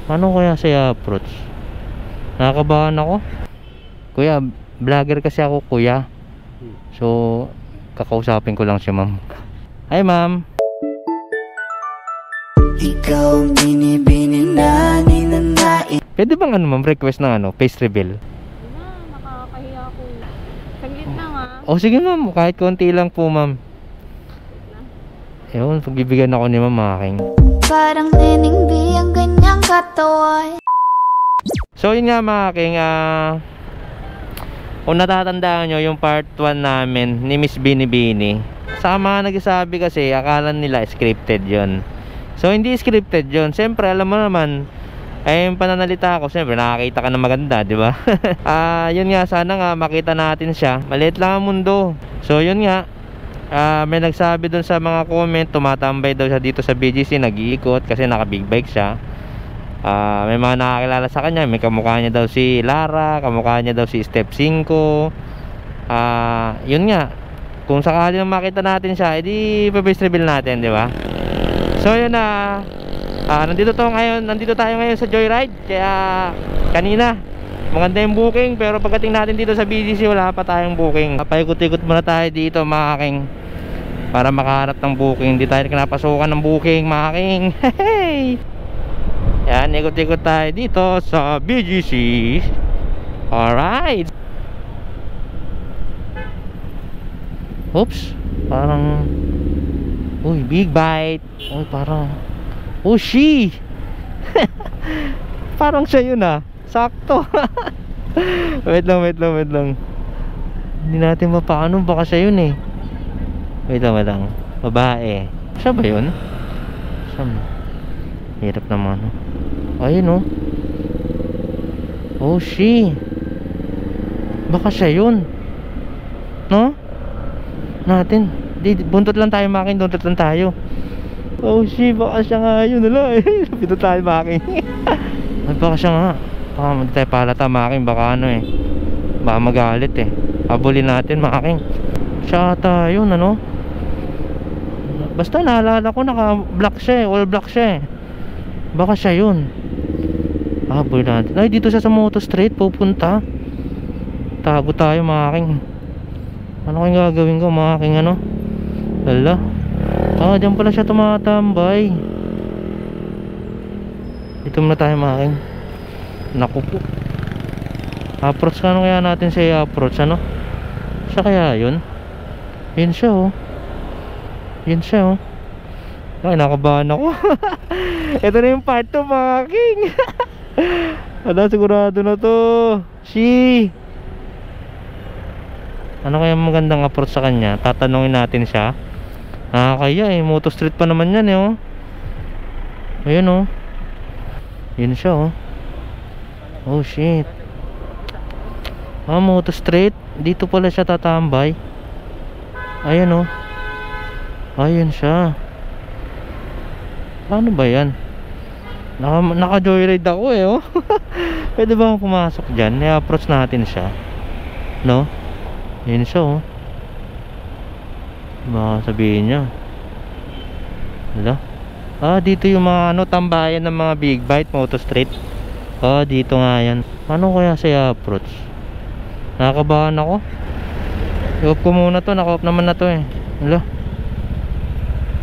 Paano kaya siya approach? Nakakabahan ako. Kuya, vlogger kasi ako, kuya. So, kakausapin ko lang si ma'am. Hi, ma'am. Ikaw ang binibini na ninanain. Pwede bang ma'am, request ng face reveal? Nakakahiya ako. Saglit na nga. O sige ma'am, kahit konti lang po ma'am. Ewan, pagbibigyan ako ni ma'am aking. Parang nening biyang ganyang katawan. So yun nga mga aking, kung natatandaan nyo yung part 1 namin ni Miss Binibini, sa mga nagsasabi kasi akala nila scripted yon. So hindi scripted yon. Siyempre alam mo naman, ay yung pananalita ko, siyempre nakakita ka na maganda, di ba? Yun nga, sana nga makita natin siya. Maliit lang ang mundo. So yun nga, may nagsabi dun sa mga comment, tumatambay daw siya dito sa BGC, nag-iikot kasi naka big bike siya. May mga nakakilala sa kanya, may kamukha niya daw si Lara, kamukha niya daw si Step 5. Yun nga, kung sakali makita natin siya, edi pa-face reveal natin, di ba? So yun na, nandito tayo ngayon sa Joyride. Kaya kanina maganda yung booking, pero pagdating natin dito sa BGC wala pa tayong booking. Paikot-ikot muna tayo dito mga king, para makahanap ng booking. Hindi tayo kinapasukan ng booking mga king. Hey! Yan, ikot-ikot tayo dito sa BGC. Alright. Oops, parang uy, big bite. Uy, parang oh, she. Parang siya yun sakto. Wait lang. Hindi natin mapaano, baka siya yun Wait lang. Babae. Siya ba yun? Siya. Hirap naman. Ayun oh, she. Baka siya yun. No? Natin. Buntot lang tayo makin, buntot lang tayo. Oh she, baka siya nga yun. Pito tayo makin. Ay, baka siya nga. Baka hindi tayo palata makin. Baka baka magalit habulin natin makin. Siya ata yun Basta naalala ko naka black siya all black siya Baka siya yun. Habulin natin. Ay, dito siya sa Moto Street pupunta. Tago tayo makin. Ano kayong gagawin ko makin Hala. Diyan pala siya tumatambay. Dito muna tayo making. Naku po. Approach ka kaya natin siya approach Siya kaya yun? Yun siya Yun siya Ay, nakabahan ako. Ito na yung part 2 making. Ada, sigurado na to. She. Ano kaya magandang approach sa kanya? Tatanungin natin siya. Kaya Moto Street pa naman yan Ayun Yun siya Oh shit. Moto Street. Dito pala siya tatambay. Ayan Ayun siya. Paano ba yan? Naka joyride ako Pwede ba akong pumasok dyan? I-approach natin siya. No? Yun siya baka sabihin niya. Hala. Dito yung mga tambayan ng mga big bite Moto Street. Dito nga yan. Paano kaya siya approach? Nakakabahan ako. I-off ko muna to. Naka-off naman na to Hala.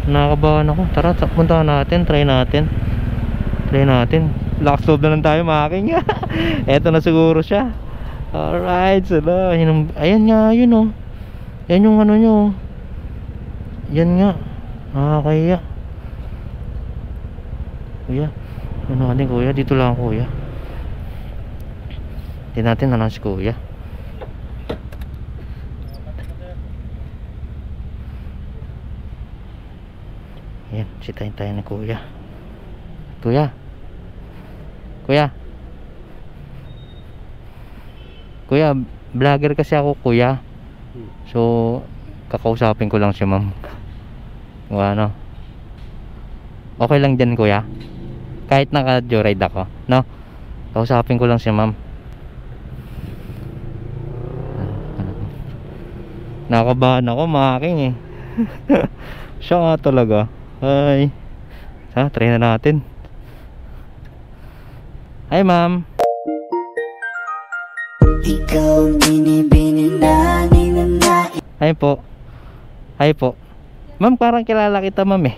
Nakakabahan ako. Tara, punta natin. Try natin. Lakas loob na lang tayo making. Eto na siguro siya. Alright. Ayan nga yun Yan yung nyo Yan nga. Kaya kuya, natin kuya. Dito lang kuya. Hindi natin na lang si kuya. Ayan, sitayin tayo ni kuya. Kuya, vlogger kasi ako kuya. So kakausapin ko lang si ma'am. Okay lang dyan kuya? Kahit naka-joyride ako, kausapin ko lang si ma'am. Nakabahan ako making Siya nga talaga. Try na natin. Hi, ma'am. Ikaw ang binibini na ninanais. Hi po. Hi po. Ma'am, parang kilala kita, ma'am eh.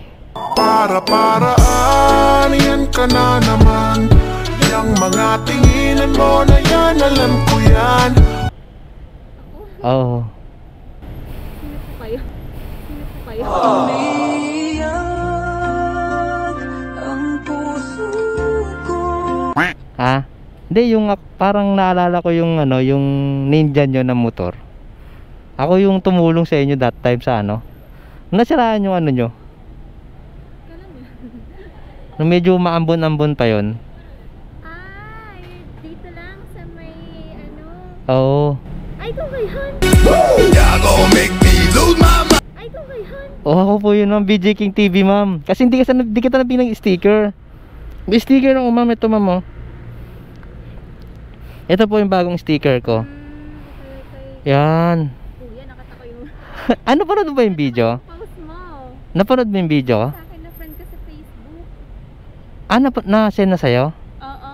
Para-paraan, yan ka na naman. Yang mga tinginan mo na yan, alam ko yan. Oo. Sino po kayo? Sino po kayo? Ha? Hindi, yung parang naalala ko yung ano, yung ninja nyo na motor. Ako yung tumulong sa inyo that time sa ano. Nasiraan yung ano nyo. Kailan yun? Nung medyo maambon-ambon pa yon. Dito lang sa may ano. Oo. Ay, ikaw kayhan! You're gonna make me lose my mind. Ay, ikaw kayhan! Oh, ako po yun, ma'am. BJ King TV, ma'am. Kasi hindi kita nabinang sticker. May sticker ako, ma'am. Ito, ma'am, oh. Ito po yung bagong sticker ko. Okay. Yan. Kuya, nakita ko yung Ano, panood mo ba yung video? post mo. Napanood mo yung video ko? Sa akin na friend ko sa Facebook. Na-send na sa'yo? Oo.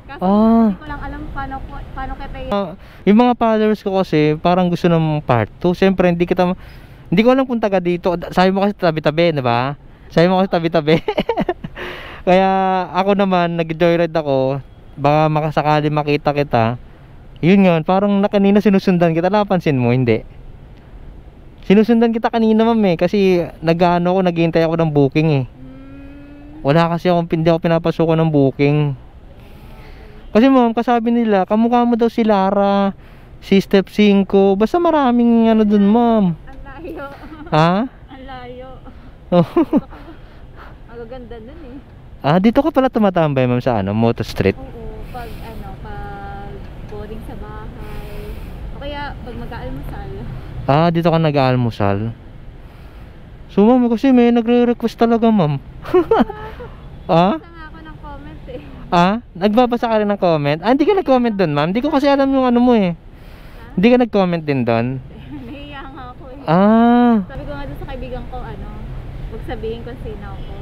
Kaso Ah. hindi ko lang alam paano kita Yung mga followers ko kasi parang gusto ng part 2. Siyempre hindi ko alam kung taga dito. Sabi mo kasi tabi-tabi, 'di ba? Sabi mo kasi tabi-tabi. Kaya ako naman nag-joyride ako, baka makasakali makita kita. Yun nga, parang kanina sinusundan kita, napansin mo, hindi. Sinusundan kita kanina, ma'am eh, kasi naghihintay ako ng booking eh. Wala kasi hindi ako pinapasukan ng booking. Kasi ma'am, kasabi nila, kamukha mo daw si Lara, si Step 5, basta maraming ano dun, ma'am. ang layo. Ha? Ang layo. Oh. Ang ganda nun eh. Dito ka pala tumatambay, ma'am, sa ano, Moto Street. Oo, pag boarding sa bahay. O kaya pag mag-aalmusal. Dito ka nag-aalmusal. So, ma'am, kasi may nagre-request talaga, ma'am. Basta nga ako ng comment eh. Nagbabasa ka rin ng comment? Hindi ka nag-comment doon, ma'am. Hindi ko kasi alam yung ano mo eh. Hindi ka nag-comment din doon? Nahiya nga ako eh. Sabi ko nga doon sa kaibigan ko, huwag sabihin kung sino ako.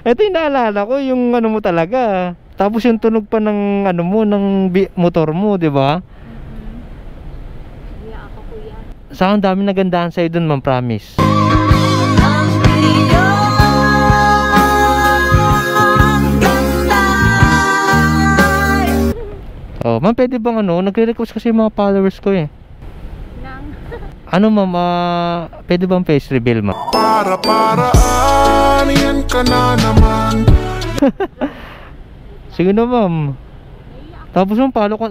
Ito yung naalala ko, yung ano mo talaga. Tapos yung tunog pa ng ano mo, ng motor mo, di ba? Nahiya ako, kuya. Sa ang dami nagandahan sa'yo doon, ma'am, promise. Oh, ma'am, pwede bang ano, nagre-request kasi yung mga followers ko eh. Nang, Ano, ma'am, pwede bang face reveal, ma'am? Para-paraan, yan ka na naman. Sige na, ma'am. nahiya ako. Tapos ma'am, follow ko,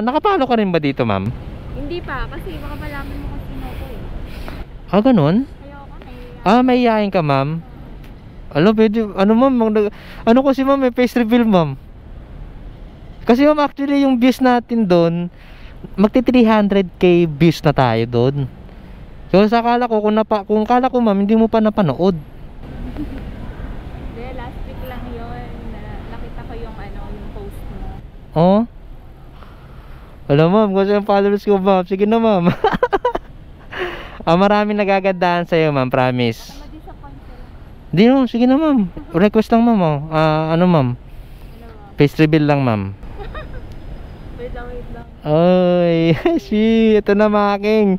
nakapalo ka rin ba dito, ma'am? Hindi pa, kasi baka malaman mo kung sino ko eh. Ganun? Ayoko, nahiya. May iyayin ka, ma'am? Pwede, ma'am, ano kasi, ma'am, may face reveal, ma'am. Kasi, ma'am, actually, yung views natin doon, magti 300k views na tayo doon. So, sa kala ko, kung kala ko, ma'am, hindi mo pa napanood. Hindi, last week lang yun. Nakita ko yung yung post mo. Oh? Alam, ma'am, kasi yung followers ko, ma'am. Sige na, ma'am. Maraming nagagandahan sa'yo, ma'am, promise. Ma-disappoint sila. Di, ma'am, sige na, ma'am. Request lang, ma'am, oh. Ma'am? Ano ba? Face reveal lang, ma'am. Wait lang. Oy, shit, ito na making.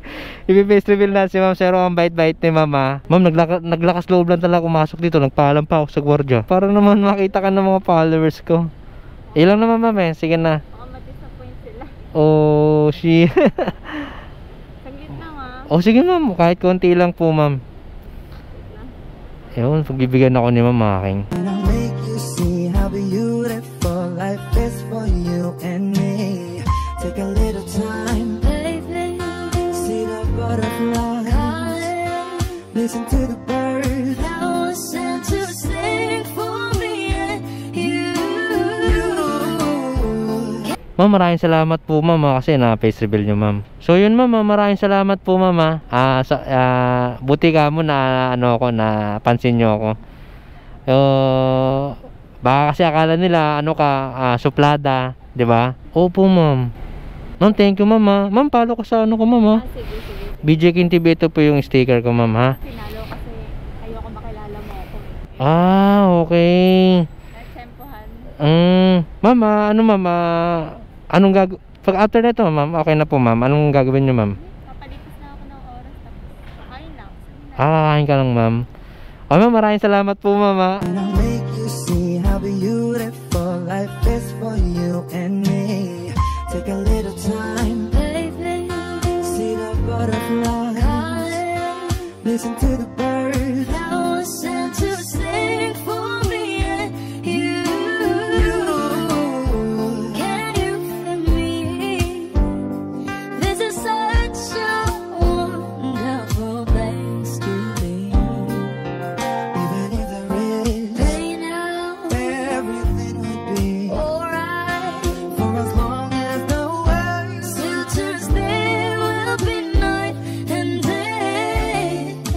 I-face reveal na si ma'am, pero ang bait-bait ni mama. Ma'am, naglakas loob lang talaga pumasok dito. Nagpaalam pa ako sa gwardiya para naman makita ka ng mga followers ko. Ilang naman, ma'am, eh. Sige na. Baka ma-disappoint sila. Oh, shit. Saglit lang Oh, sige, ma'am. Kahit konti lang po, ma'am. Ewan, pagbibigyan ako ni ma'am making. I'll make you see how beautiful life is for you and me. Take a little time, Baby, see the butterflies, listen to the birds. I was sent to sing for me and you. Ma'am, maraming salamat po, ma'am, kasi na-face reveal nyo, ma'am. So, yun, ma'am, maraming salamat po, ma'am. Buti ka mo na, na pansin nyo ako. Baka kasi akala nila, suplada, di ba? Opo, ma'am. Ma'am, thank you, ma'am. Ma'am, follow ko sa ko, ma'am, Sige. BJ King TV, ito po yung sticker ko, ma'am, ha? Pinalo kasi ayoko makilala mo ako eh. Okay. Natsempohan. Ma'am, anong pag after nito, ma'am, okay na po, ma'am. Anong gagawin niyo, ma'am? Papalipas na ako ng oras tapos kakain lang. Sige na. Kakain ka lang, ma'am. O, ma'am, maraming salamat po, ma'am. And I'll make you see how beautiful life is for you and me. Take a little time, Baby, see the butterflies, listen to the